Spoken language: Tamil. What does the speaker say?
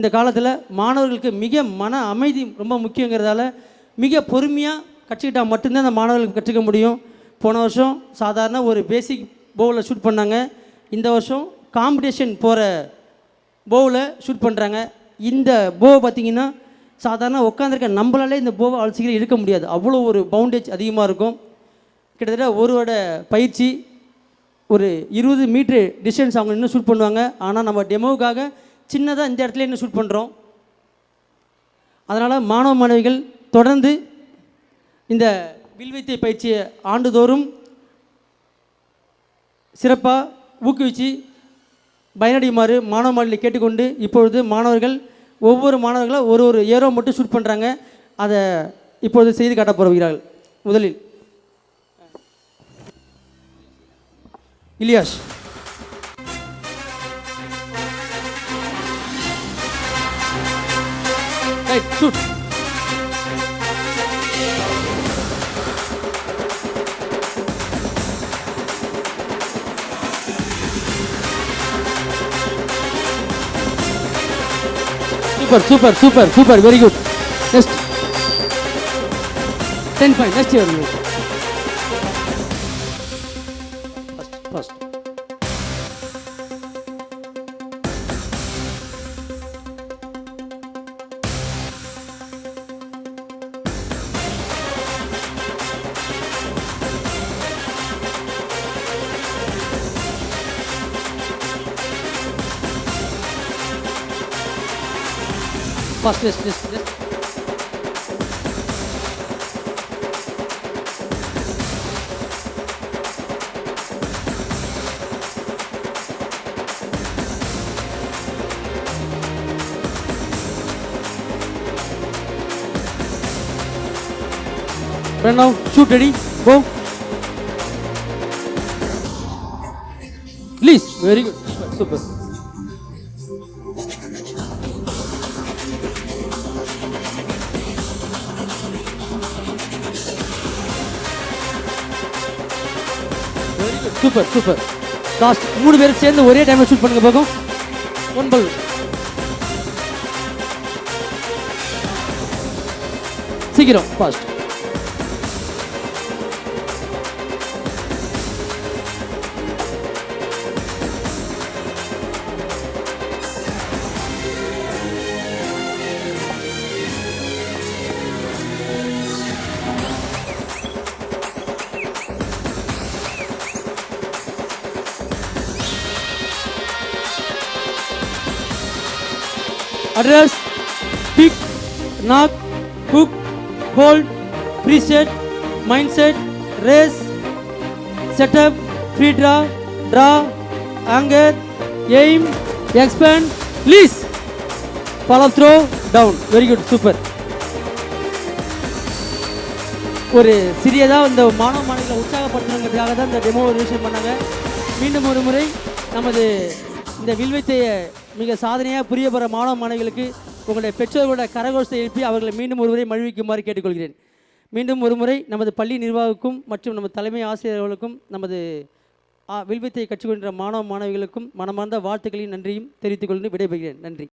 இந்த காலத்தில் மாணவர்களுக்கு மிக மன அமைதி ரொம்ப முக்கியங்கிறதால மிக பொறுமையாக கற்றுக்கிட்டால் மட்டும்தான் அந்த மாணவர்களுக்கு கற்றுக்க முடியும். போன வருஷம் சாதாரண ஒரு பேசிக் போவில் ஷூட் பண்ணாங்க. இந்த வருஷம் காம்படிஷன் போகிற போவில் ஷூட் பண்ணுறாங்க. இந்த போவை பார்த்திங்கன்னா சாதாரண உட்காந்துருக்க நம்மளாலே இந்த போவை அவ்வளோ சீக்கிரம் இழுக்க முடியாது. அவ்வளோ ஒரு பவுண்டேஜ் அதிகமாக இருக்கும். கிட்டத்தட்ட ஒருவோட பயிற்சி ஒரு 20 மீட்ரு டிஸ்டன்ஸ் அவங்க இன்னும் ஷூட் பண்ணுவாங்க. ஆனால் நம்ம டெமோவுக்காக சின்னதாக இந்த இடத்துல இன்னும் ஷூட் பண்ணுறோம். அதனால் மாணவ மாணவிகள் தொடர்ந்து இந்த வில்வித்தை பயிற்சியை ஆண்டுதோறும் சிறப்பாக ஊக்குவித்து பயனடையுமாறு மாணவ மாணவிகளை கேட்டுக்கொண்டு, இப்பொழுது மாணவர்கள் ஒவ்வொரு மாணவர்களும் ஒரு ஏரோ மட்டும் ஷூட் பண்ணுறாங்க. அதை இப்பொழுது செய்து காட்ட போகிறார்கள். முதலில் Ilyas. Right, shoot. Super, super, super, super, very good. Next. 10 point, next year. First. First, list. Right now, shoot, ready, go. Please, very good, super. Super. Last 3 பேர் சேர்ந்து ஒரே டைம்ல ஷூட் பண்ணுங்க போகும். 1 பால். சீக்கிரம் fast. Address, pick, knock, hook, hold, preset, mindset, race, setup, free draw, anger, aim, expand, release, follow throw, down. Very good, super. ஒரு சிறியதாக இந்த மாணவ மாணவிகளை உற்சாகப்படுத்தணுங்கிறதுக்காக தான் இந்த டெமோ ரிவிஷன் பண்ணாங்க. மீண்டும் ஒரு முறை நமது இந்த வில்வித்தையை மிக சாதனையாக புரிய பெற மாணவ மாணவிகளுக்கு உங்களுடைய பெற்றோர்களோட கரகோஷத்தை எழுப்பி அவர்களை மீண்டும் ஒருமுறை மகிழ்விக்குமாறு கேட்டுக்கொள்கிறேன். மீண்டும் ஒருமுறை நமது பள்ளி நிர்வாகக்கும் மற்றும் நமது தலைமை ஆசிரியர்களுக்கும் நமது வில்வித்தையை கற்றுக்கொண்ட மாணவ மாணவிகளுக்கும் மனமார்ந்த வாழ்த்துக்களையும் நன்றியும் தெரிவித்துக் கொண்டு விடைபெறுகிறேன். நன்றி.